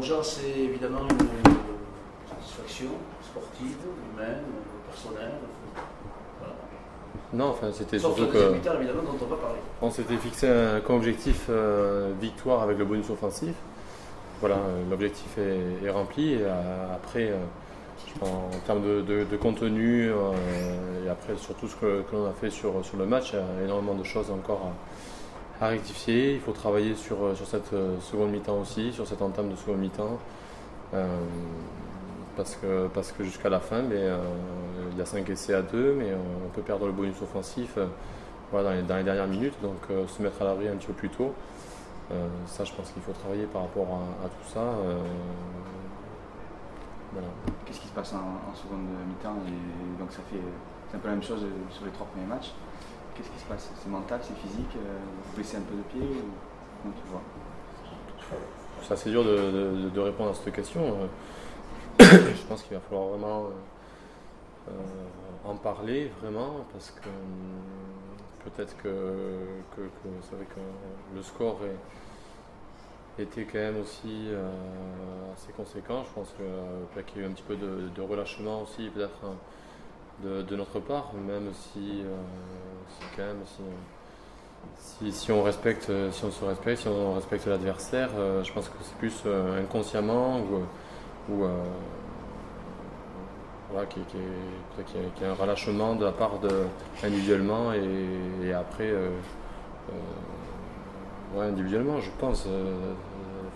Jean, c'est évidemment une satisfaction sportive, humaine, personnelle. Voilà. Non, enfin, c'était Sauf surtout la deuxième que mi-temps, évidemment, dont on va parler. on s'était fixé comme objectif victoire avec le bonus offensif. Voilà, l'objectif est rempli. Et après, en termes de contenu et après surtout ce que l'on a fait sur le match, il y a énormément de choses encore à rectifier. Il faut travailler sur cette seconde mi-temps aussi, sur cette entame de seconde mi-temps. Parce que jusqu'à la fin, il y a 5 essais à 2, mais on peut perdre le bonus offensif voilà, dans les dernières minutes, donc se mettre à l'abri un petit peu plus tôt. Ça, je pense qu'il faut travailler par rapport à tout ça. Voilà. Qu'est-ce qui se passe en seconde mi-temps? Et donc c'est un peu la même chose sur les 3 premiers matchs. Qu'est-ce qui se passe? C'est mental, c'est physique? Vous baissez un peu de pied ou comment tu vois? C'est assez dur de répondre à cette question. Je pense qu'il va falloir vraiment en parler, vraiment, parce que peut-être que c'est vrai que le score était quand même aussi assez conséquent. Je pense qu'il y a eu un petit peu de relâchement aussi, peut-être de notre part, même si quand même si on respecte, si on respecte l'adversaire, je pense que c'est plus inconsciemment ou voilà, qu'il y a un relâchement de la part individuellement et après ouais, individuellement je pense.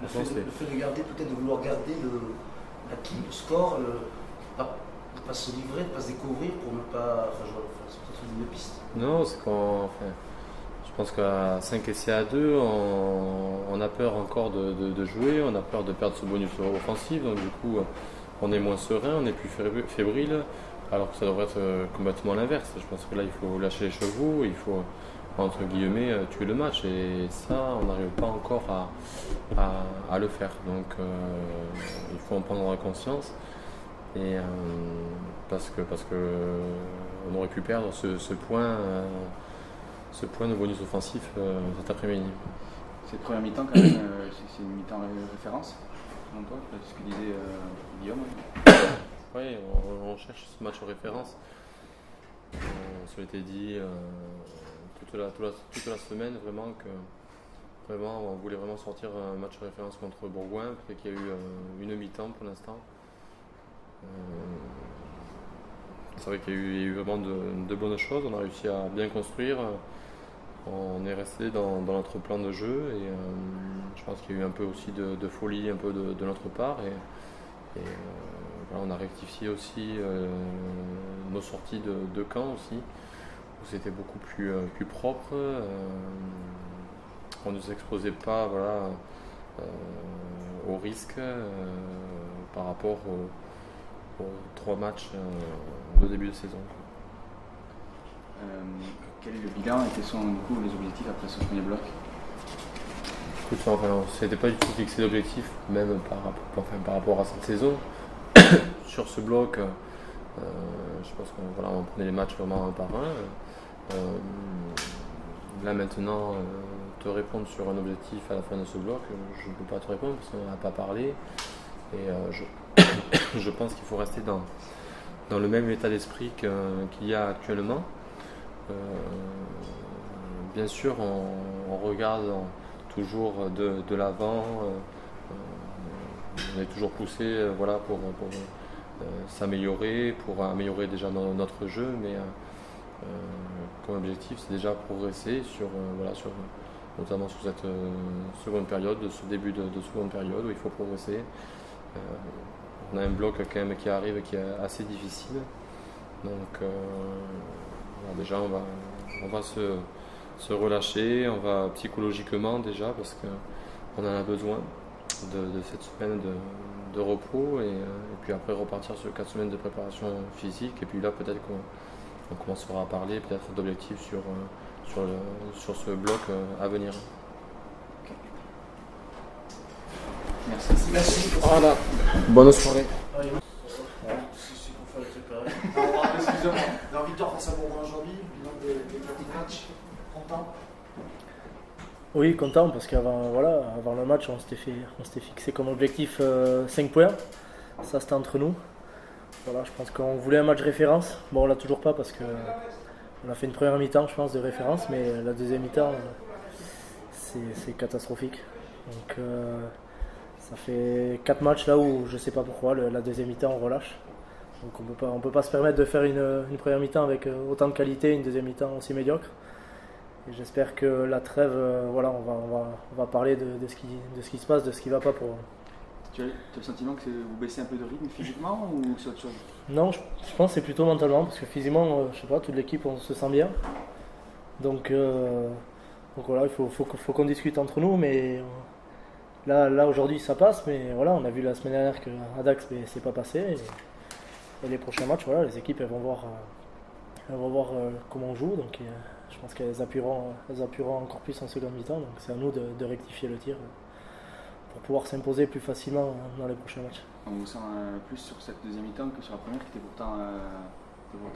Le fait de garder, peut-être de vouloir garder l'acquis, le score, de ne pas se livrer, de ne pas se découvrir pour ne pas. Enfin, c'est une piste. Non, c'est je pense qu'à 5 essais à 2, on a peur encore de jouer, on a peur de perdre ce bonus offensif, donc du coup on est moins serein, on est plus fébrile, alors que ça devrait être complètement l'inverse. Je pense que là il faut lâcher les chevaux, il faut entre guillemets tuer le match et ça on n'arrive pas encore à le faire. Donc il faut en prendre conscience et parce que on aurait pu perdre ce point de bonus offensif cet après-midi. Cette première mi-temps quand même, c'est une mi-temps référence selon toi, c'est ce que disait Guillaume. Oui, on cherche ce match référence. On se l'était dit toute la semaine vraiment on voulait vraiment sortir un match référence contre Bourgoin, et qu'il y a eu une mi-temps pour l'instant. C'est vrai qu'il y a eu vraiment de bonnes choses, on a réussi à bien construire. On est resté dans notre plan de jeu et je pense qu'il y a eu un peu aussi de folie un peu de notre part et voilà, on a rectifié aussi nos sorties de camp aussi où c'était beaucoup plus propre. On ne s'exposait pas voilà, au risque par rapport aux 3 matchs de début de saison. Quel est le bilan et quels sont du coup les objectifs après ce premier bloc? Écoute, enfin, on ne s'était pas du tout fixé d'objectif, même par rapport à cette saison. Sur ce bloc, je pense qu'on voilà, on prenait les matchs vraiment un par un. Là maintenant, te répondre sur un objectif à la fin de ce bloc, je ne peux pas te répondre parce qu'on n'en a pas parlé. Et je pense qu'il faut rester dans le même état d'esprit qu'il y a actuellement. Bien sûr, on regarde toujours de l'avant, on est toujours poussé voilà, pour s'améliorer, pour améliorer déjà notre jeu, mais comme objectif, c'est déjà progresser notamment sur cette seconde période, ce début de seconde période où il faut progresser. On a un bloc quand même qui arrive qui est assez difficile, donc déjà on va se relâcher, on va psychologiquement déjà parce qu'on en a besoin de cette semaine de repos et puis après repartir sur 4 semaines de préparation physique et puis là peut-être qu'on commencera à parler peut-être d'objectifs sur ce bloc à venir. Merci. Voilà. Bonne soirée. Excusez-moi. La victoire face à Bourgoin aujourd'hui, bilan des 4 matchs, content? Oui, content parce qu'avant avant le match, on s'était fixé comme objectif 5 points. Ça, c'était entre nous. Voilà, je pense qu'on voulait un match référence. Bon, on l'a toujours pas parce que on a fait une première mi-temps, je pense, de référence, mais la deuxième mi-temps, c'est catastrophique. Donc, ça fait 4 matchs là où je sais pas pourquoi la deuxième mi-temps on relâche. Donc on peut pas se permettre de faire une première mi-temps avec autant de qualité, une deuxième mi-temps aussi médiocre. Et j'espère que la trêve, on va parler de ce qui se passe, de ce qui va pas pour. Tu as le sentiment que vous baissez un peu de rythme physiquement ou c'est autre chose? Non, je pense que c'est plutôt mentalement parce que physiquement, je sais pas, toute l'équipe on se sent bien. Donc voilà, il faut qu'on discute entre nous, mais là aujourd'hui ça passe, mais voilà, on a vu la semaine dernière qu'à Dax c'est pas passé. Et les prochains matchs, voilà, les équipes elles vont voir comment on joue, donc je pense qu'elles appuieront encore plus en seconde mi-temps, donc c'est à nous de rectifier le tir pour pouvoir s'imposer plus facilement dans les prochains matchs. On vous sent plus sur cette deuxième mi-temps que sur la première qui était pourtant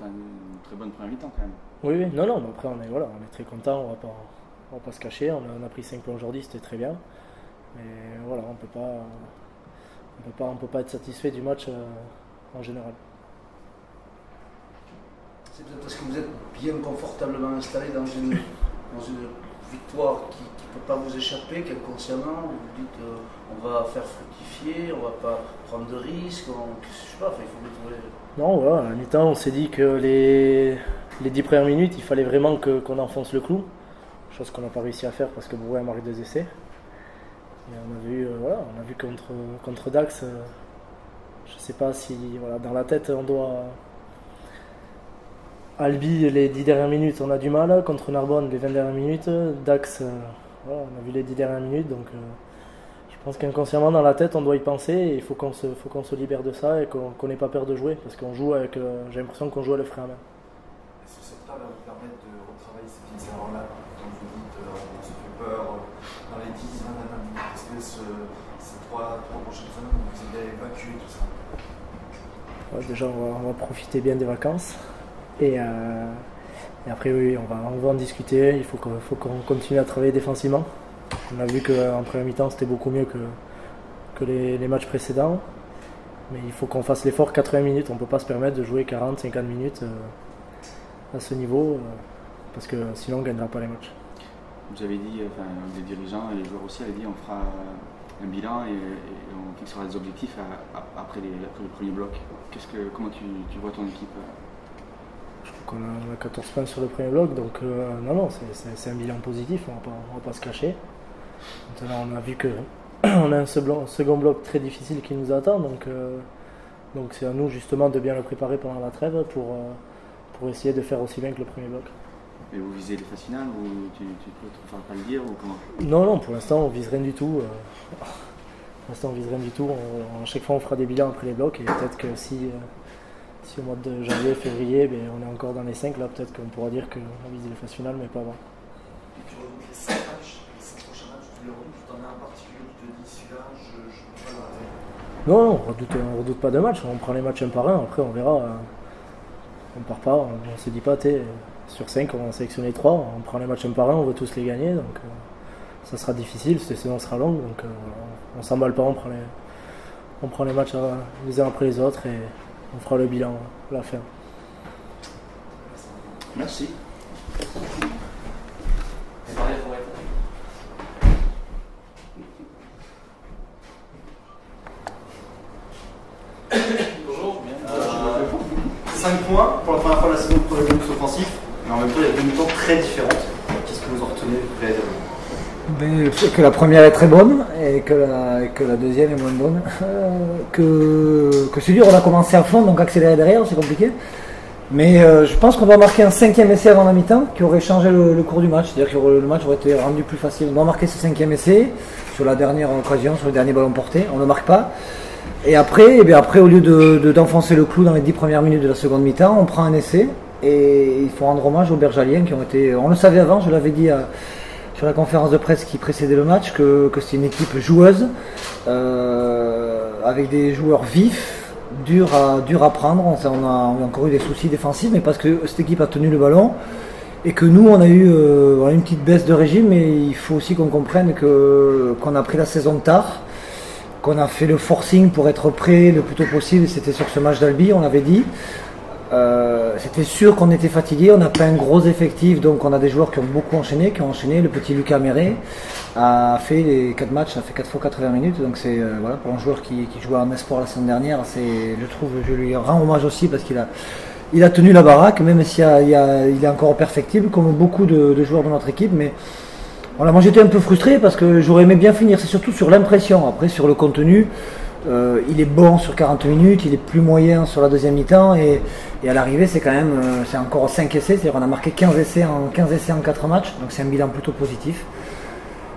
une très bonne première mi-temps quand même. Oui, non, mais après on est très content, on va pas se cacher, on a pris 5 points aujourd'hui, c'était très bien, mais voilà, on peut pas être satisfait du match en général. C'est peut-être parce que vous êtes bien confortablement installé dans une victoire qui ne peut pas vous échapper, qu'inconsciemment vous vous dites on va faire fructifier, on va pas prendre de risques, je sais pas, il faut le trouver. Non, voilà, à la mi-temps on s'est dit que les 10 premières minutes il fallait vraiment qu'on enfonce le clou, chose qu'on n'a pas réussi à faire parce que Bourg a marqué 2 essais. Et on a vu contre Dax, je sais pas si dans la tête on doit. Albi, les 10 dernières minutes, on a du mal. Contre Narbonne, les 20 dernières minutes. Dax, on a vu les 10 dernières minutes. Donc, je pense qu'inconsciemment, dans la tête, on doit y penser. Et il faut qu'on se libère de ça et qu'on n'ait pas peur de jouer. Parce qu'on joue avec. J'ai l'impression qu'on joue à le frein à main. Est-ce que cette table va vous permettre de retravailler ces petites erreurs-là? Comme vous dites, on se fait peur dans les 10, 20 dernières minutes. Est-ce que ces 3 prochaines semaines vont vous aider à évacuer tout ça? Ouais, déjà, on va profiter bien des vacances. Et après, oui, on va en discuter. Il faut qu'on continue à travailler défensivement. On a vu qu'en première mi-temps, c'était beaucoup mieux que les matchs précédents. Mais il faut qu'on fasse l'effort 80 minutes. On ne peut pas se permettre de jouer 40, 50 minutes à ce niveau, parce que sinon, on ne gagnera pas les matchs. Vous avez dit, les dirigeants et les joueurs aussi avaient dit on fera un bilan et on fixera des objectifs après le premier bloc. Comment tu vois ton équipe? Je crois qu'on a 14 points sur le premier bloc, donc non, c'est un bilan positif, on va pas se cacher. Maintenant, on a vu qu'on a un second bloc très difficile qui nous attend, donc c'est à nous justement de bien le préparer pendant la trêve pour essayer de faire aussi bien que le premier bloc. Et vous visez les phases finales ou tu peux pas le dire ou comment? Non, pour l'instant on vise rien du tout. À chaque fois on fera des bilans après les blocs et peut-être que si au mois de janvier, février, on est encore dans les 5, là peut-être qu'on pourra dire qu'on vise les phases finales, mais pas avant. Et tu redoutes les 5 matchs, les 5 prochains matchs, tu les redoutes, tu en as un particulier qui te dit celui-là, je peux pas l'arrêter. Non, on redoute pas de match, on prend les matchs un par un, après on verra. On part pas, on se dit pas, sur 5 on va sélectionner 3, on prend les matchs un par un, on veut tous les gagner, donc ça sera difficile, cette saison sera longue, donc on s'emballe pas, on prend les matchs les uns après les autres et on fera le bilan à la fin. Merci. Bonjour. 5 points pour la première fois de la saison pour le bonus offensif, mais en même temps il y a 2 mi-temps très différentes. Qu'est-ce que vous en retenez? Que la première est très bonne et que la deuxième est moins bonne. Que c'est dur, on a commencé à fond, donc accélérer derrière, c'est compliqué. Mais je pense qu'on doit marquer un 5e essai avant la mi-temps qui aurait changé le cours du match. C'est-à-dire que le match aurait été rendu plus facile. On doit marquer ce 5e essai sur la dernière occasion, sur le dernier ballon porté. On ne le marque pas. Et après, au lieu d'enfoncer le clou dans les 10 premières minutes de la seconde mi-temps, on prend un essai. Et il faut rendre hommage aux Bergaliens qui ont été... On le savait avant, je l'avais dit sur la conférence de presse qui précédait le match, que c'est une équipe joueuse, avec des joueurs vifs, durs à prendre. On a encore eu des soucis défensifs, mais parce que cette équipe a tenu le ballon Et que nous, on a eu une petite baisse de régime, mais il faut aussi qu'on comprenne qu'on a pris la saison tard, qu'on a fait le forcing pour être prêt le plus tôt possible. C'était sur ce match d'Albi, on l'avait dit. C'était sûr qu'on était fatigué, on n'a pas un gros effectif, donc on a des joueurs qui ont beaucoup enchaîné, Le petit Lucas Méré a fait les 4 matchs, a fait 4 fois 80 minutes, donc c'est pour un joueur qui jouait en espoir la semaine dernière, je lui rends hommage aussi parce qu'il a tenu la baraque, même s'il il est encore perfectible, comme beaucoup de joueurs de notre équipe. Mais voilà, moi j'étais un peu frustré parce que j'aurais aimé bien finir, c'est surtout sur l'impression. Après, sur le contenu, il est bon sur 40 minutes, il est plus moyen sur la deuxième mi-temps, et à l'arrivée, c'est quand même c'est encore 5 essais, c'est-à-dire on a marqué 15 essais en 4 matchs, donc c'est un bilan plutôt positif.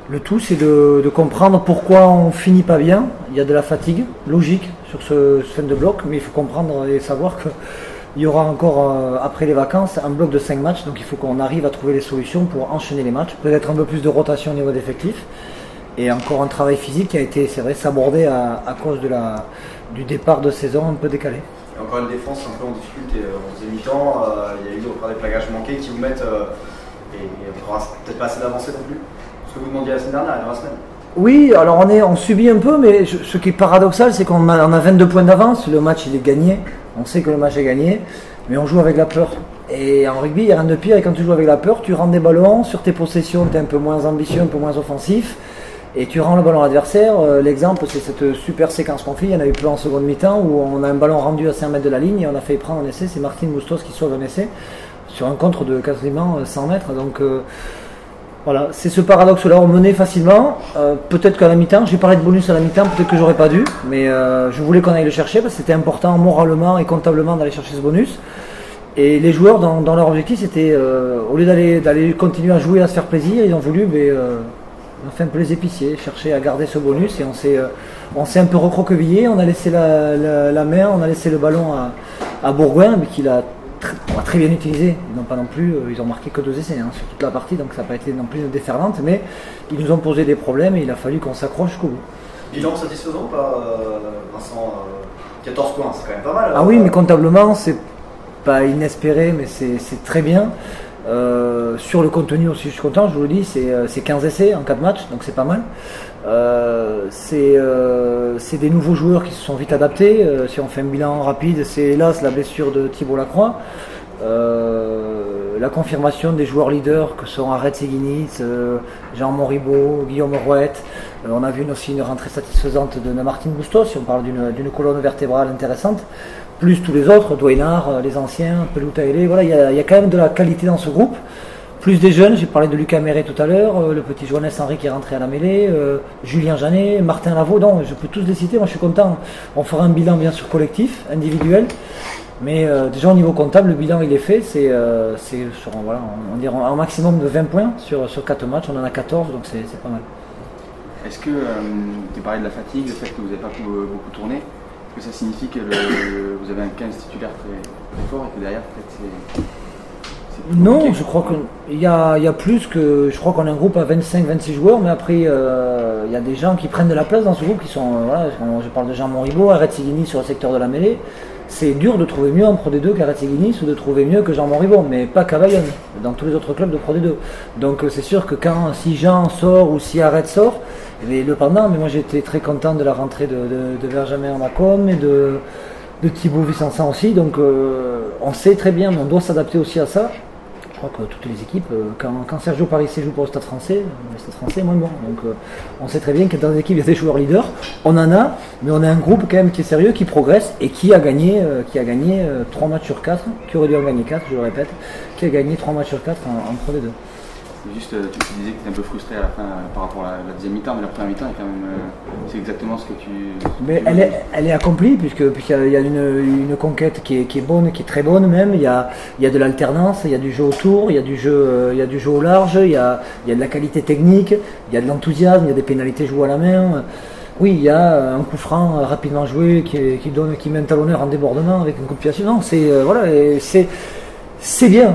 Le tout, c'est de comprendre pourquoi on finit pas bien. Il y a de la fatigue logique sur ce fin de bloc, mais il faut comprendre et savoir que il y aura encore, après les vacances, un bloc de 5 matchs, donc il faut qu'on arrive à trouver les solutions pour enchaîner les matchs, peut-être un peu plus de rotation au niveau d'effectifs, et encore un travail physique qui a été, c'est vrai, sabordé à cause du départ de saison un peu décalé. Et encore une défense un peu en difficulté en deuxième mi-temps, il y a eu encore des plagages manqués qui vous mettent, et on n'aura peut-être pas assez d'avancée non plus. Ce que vous demandiez la semaine dernière, dans la semaine. Oui, alors on subit un peu, mais ce qui est paradoxal, c'est qu'on a 22 points d'avance, le match il est gagné, on sait que le match est gagné, mais on joue avec la peur. Et en rugby, il n'y a rien de pire, et quand tu joues avec la peur, tu rends des ballons, sur tes possessions, tu es un peu moins ambitieux, un peu moins offensif, et tu rends le ballon à l'adversaire. L'exemple, c'est cette super séquence qu'on fait, il y en a eu plus en seconde mi-temps, où on a un ballon rendu à 5 mètres de la ligne, et on a failli prendre un essai, c'est Martin Bustos qui sauve un essai, sur un contre de quasiment 100 mètres, donc... Voilà, c'est ce paradoxe-là, on menait facilement, peut-être qu'à la mi-temps, j'ai parlé de bonus à la mi-temps, peut-être que j'aurais pas dû, mais je voulais qu'on aille le chercher parce que c'était important moralement et comptablement d'aller chercher ce bonus. Et les joueurs, dans leur objectif, c'était, au lieu d'aller continuer à jouer, à se faire plaisir, ils ont voulu, on a fait un peu les épiciers, chercher à garder ce bonus, et on s'est un peu recroquevillé, on a laissé la main, on a laissé le ballon à Bourgoin, mais qu'il a très bien utilisé. Ils ont marqué que 2 essais sur toute la partie, donc ça n'a pas été non plus une déferlante, mais ils nous ont posé des problèmes et il a fallu qu'on s'accroche jusqu'au bout. Bilan satisfaisant ou pas, Vincent? 14 points, c'est quand même pas mal. Ah oui, mais comptablement, c'est pas inespéré, mais c'est très bien. Sur le contenu aussi, je suis content, je vous le dis, c'est 15 essais en 4 matchs, donc c'est pas mal. C'est des nouveaux joueurs qui se sont vite adaptés. Si on fait un bilan rapide, c'est hélas la blessure de Thibaut Lacroix, la confirmation des joueurs leaders que sont Areth Seguinitz, Jean Moribaud, Guillaume Rouette. On a vu aussi une rentrée satisfaisante de Martin Bustos, si on parle d'une colonne vertébrale intéressante, plus tous les autres, Douinard, les anciens, Pelouta Ailé. Voilà, il y a quand même de la qualité dans ce groupe. Plus des jeunes, j'ai parlé de Lucas Méré tout à l'heure, le petit Johannes Henry qui est rentré à la mêlée, Julien Janet, Martin Lavaux, donc je peux tous les citer, moi je suis content. On fera un bilan bien sûr collectif, individuel, mais déjà au niveau comptable, le bilan il est fait, c'est sur on dirait un maximum de 20 points sur 4 matchs, on en a 14, donc c'est pas mal. Est-ce que tu parlais de la fatigue, le fait que vous n'avez pas beaucoup tourné, est-ce que ça signifie que vous avez un 15 titulaire très fort et que derrière peut-être c'est... Non, je crois qu'il y a plus que... Je crois qu'on a un groupe à 25-26 joueurs, mais après, il y a des gens qui prennent de la place dans ce groupe, qui sont... je parle de Jean Moribaud, Areth Seguinitz sur le secteur de la mêlée. C'est dur de trouver mieux en Pro D2 qu'Areth Seguinitz ou de trouver mieux que Jean Moribaud, mais pas qu'à Bayonne, dans tous les autres clubs de Pro D2. Donc c'est sûr que si Jean sort ou si Areth sort, mais moi j'étais très content de la rentrée de Benjamin Macomb et de Thibaut Vicençant aussi, donc on sait très bien, mais on doit s'adapter aussi à ça. Je crois que toutes les équipes, quand Sergio Parissé joue pour le Stade Français est moins bon. Donc on sait très bien que dans les équipes il y a des joueurs leaders, on en a, mais on a un groupe quand même qui est sérieux, qui progresse et qui a gagné 3 matchs sur 4, qui aurait dû en gagner 4, je le répète, qui a gagné 3 matchs sur 4 en Pro D2. Juste, tu disais que tu étais un peu frustré à la fin par rapport à la deuxième mi-temps, mais la première mi-temps, quand même, c'est exactement ce que tu... Mais elle est accomplie, puisqu'il y a une conquête qui est bonne, qui est très bonne même. Il y a de l'alternance, il y a du jeu autour, il y a du jeu au large, il y a de la qualité technique, il y a de l'enthousiasme, il y a des pénalités jouées à la main. Oui, il y a un coup franc rapidement joué qui met un talonneur en débordement avec un coup de pied. Non, c'est bien.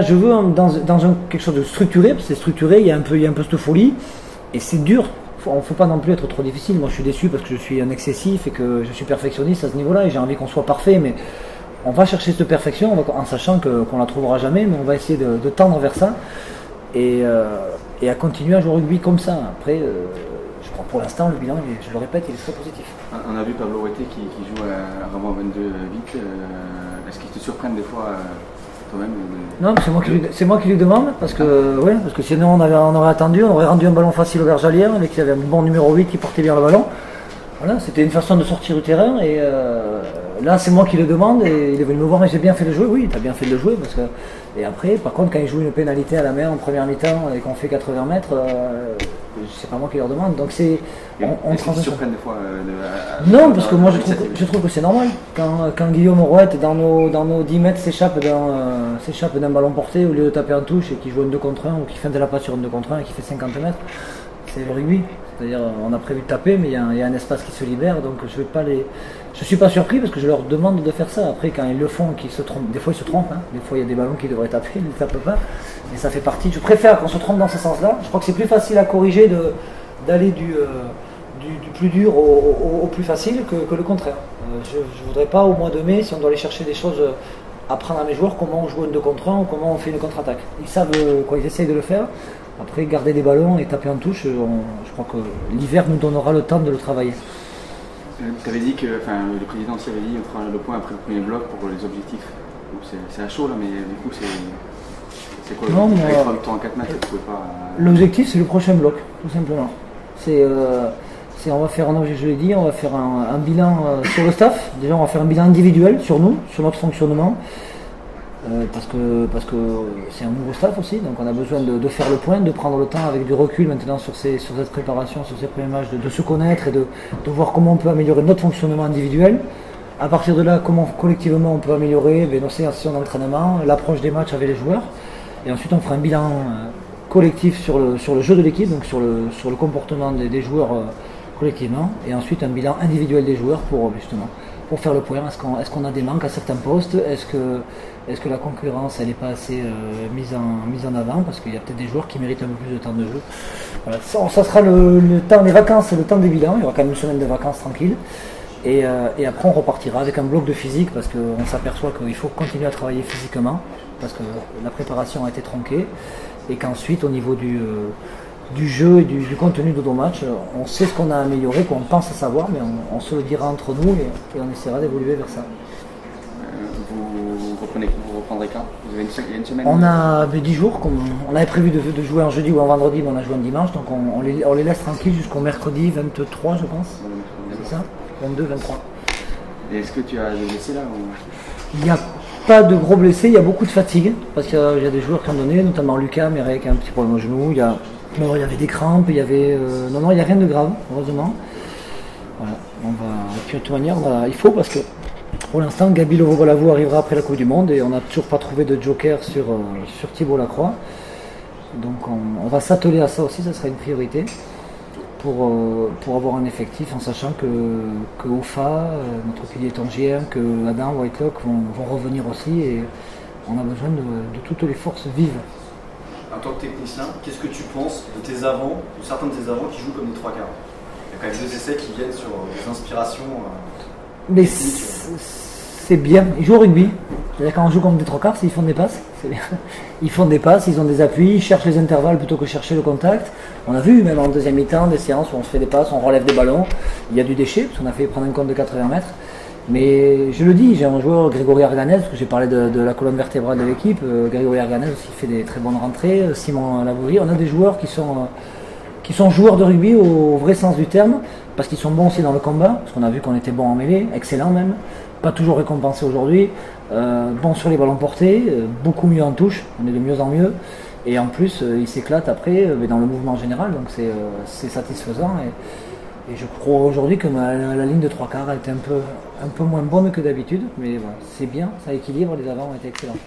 Je veux dans quelque chose de structuré, parce que c'est structuré, il y a un peu cette folie, et c'est dur. Faut pas non plus être trop difficile. Moi, je suis déçu parce que je suis un excessif et que je suis perfectionniste à ce niveau-là, et j'ai envie qu'on soit parfait, mais on va chercher cette perfection en sachant qu'on ne la trouvera jamais, mais on va essayer de tendre vers ça et à continuer à jouer au rugby comme ça. Après, je crois que pour l'instant, le bilan, je le répète, il est très positif. On a vu Pablo Rete qui joue à Ramon 22 vite. Est-ce qu'ils te surprennent des fois toi-même Non, c'est moi qui lui demande parce que sinon on aurait attendu, on aurait rendu un ballon facile au Verjalière avec qui avait un bon numéro 8 qui portait bien le ballon. Voilà, c'était une façon de sortir du terrain et là c'est moi qui le demande et il est venu me voir et j'ai bien fait de jouer. Oui, tu as bien fait de le jouer parce que et après par contre quand il joue une pénalité à la main en première mi-temps et qu'on fait 80 mètres, c'est pas moi qui leur demande. Donc c'est est-ce qu'ils te surprennent des fois non, parce que moi je trouve que c'est normal quand Guillaume Rouette dans nos 10 mètres s'échappe d'un ballon porté au lieu de taper en touche et qui joue un 2 contre 1 ou qui feinte la passe sur un 2 contre 1 et qui fait 50 mètres, c'est le rugby. C'est-à-dire, on a prévu de taper, mais il y a un espace qui se libère, donc je suis pas surpris parce que je leur demande de faire ça. Après, quand ils le font, qu'ils se trompent, des fois ils se trompent, hein. Des fois il y a des ballons qui devraient taper, ils ne tapent pas, mais ça fait partie. Je préfère qu'on se trompe dans ce sens-là. Je crois que c'est plus facile à corriger d'aller du plus dur au plus facile que le contraire. Je ne voudrais pas au mois de mai, si on doit aller chercher des choses, apprendre à mes joueurs comment on joue un 2 contre 1 ou comment on fait une contre-attaque. Ils savent quoi, ils essayent de le faire. Après, garder des ballons et taper en touche, je crois que l'hiver nous donnera le temps de le travailler. Tu avais dit que, le président aussi avait dit on fera le point après le premier bloc pour les objectifs. C'est à chaud là, mais du coup c'est quoi? Non, avec le temps en 4 mètres, vous pouvez pas. L'objectif c'est le prochain bloc, tout simplement. On va faire je l'ai dit, on va faire un bilan sur le staff. Déjà, on va faire un bilan individuel sur nous, sur notre fonctionnement. Parce que c'est un nouveau staff aussi, donc on a besoin de faire le point, de prendre le temps avec du recul maintenant sur cette préparation, sur ces premiers matchs, de se connaître et de voir comment on peut améliorer notre fonctionnement individuel. À partir de là, comment collectivement on peut améliorer nos séances d'entraînement, l'approche des matchs avec les joueurs. Et ensuite on fera un bilan collectif sur le jeu de l'équipe, donc sur le comportement des joueurs collectivement, et ensuite un bilan individuel des joueurs pour faire le point. Est-ce qu'on a des manques à certains postes? Est-ce que la concurrence elle n'est pas assez mise en avant? Parce qu'il y a peut-être des joueurs qui méritent un peu plus de temps de jeu. Voilà. Ça sera le temps des vacances et le temps des bilans. Il y aura quand même une semaine de vacances tranquille. Et après on repartira avec un bloc de physique parce qu'on s'aperçoit qu'il faut continuer à travailler physiquement parce que la préparation a été tronquée. Et qu'ensuite au niveau du jeu et du contenu de nos matchs, on sait ce qu'on a amélioré, qu'on pense savoir, mais on se le dira entre nous et on essaiera d'évoluer vers ça. Vous reprendrez quand? Il y a une semaine? On a 10 jours, on avait prévu de jouer un jeudi ou un vendredi, mais on a joué un dimanche, donc on les laisse tranquilles jusqu'au mercredi 23 je pense. C'est ça? 22, 23. Et est-ce que tu as des blessés là Il n'y a pas de gros blessés, il y a beaucoup de fatigue, parce qu'il y a des joueurs qui ont donné, notamment Lucas Mérec qui a un petit problème au genou, il y avait des crampes, il y avait... Non, il n'y a rien de grave, heureusement. Voilà, et puis de toute manière, il faut parce que pour l'instant, Gabi Lovo-Bolavou arrivera après la Coupe du Monde et on n'a toujours pas trouvé de joker sur Thibaut Lacroix. Donc on va s'atteler à ça aussi, ça sera une priorité pour avoir un effectif en sachant que Ofa, notre pilier tangien, que Adam, Whitelock vont revenir aussi et on a besoin de toutes les forces vives. En tant que technicien, qu'est-ce que tu penses de certains de tes avants qui jouent comme des 3 quarts? Il y a quand même 2 essais qui viennent sur des inspirations. Mais c'est bien, ils jouent au rugby. C'est-à-dire quand on joue comme des 3 quarts, ils font des passes, c'est bien. Ils font des passes, ils ont des appuis, ils cherchent les intervalles plutôt que chercher le contact. On a vu même en deuxième mi-temps des séances où on se fait des passes, on relève des ballons. Il y a du déchet, parce qu'on a fait prendre un compte de 80 mètres. Mais je le dis, j'ai un joueur, Grégory Arganez, parce que j'ai parlé de la colonne vertébrale de l'équipe. Grégory Arganez aussi fait des très bonnes rentrées. Simon Lavourie, on a des joueurs qui sont joueurs de rugby au vrai sens du terme, parce qu'ils sont bons aussi dans le combat, parce qu'on a vu qu'on était bons en mêlée, excellents même, pas toujours récompensés aujourd'hui, bons sur les ballons portés, beaucoup mieux en touche, on est de mieux en mieux, et en plus ils s'éclatent après dans le mouvement général, donc c'est satisfaisant, et je crois aujourd'hui que la ligne de 3 quarts a été un peu moins bonne que d'habitude, mais voilà, c'est bien, ça équilibre, les avants ont été excellents.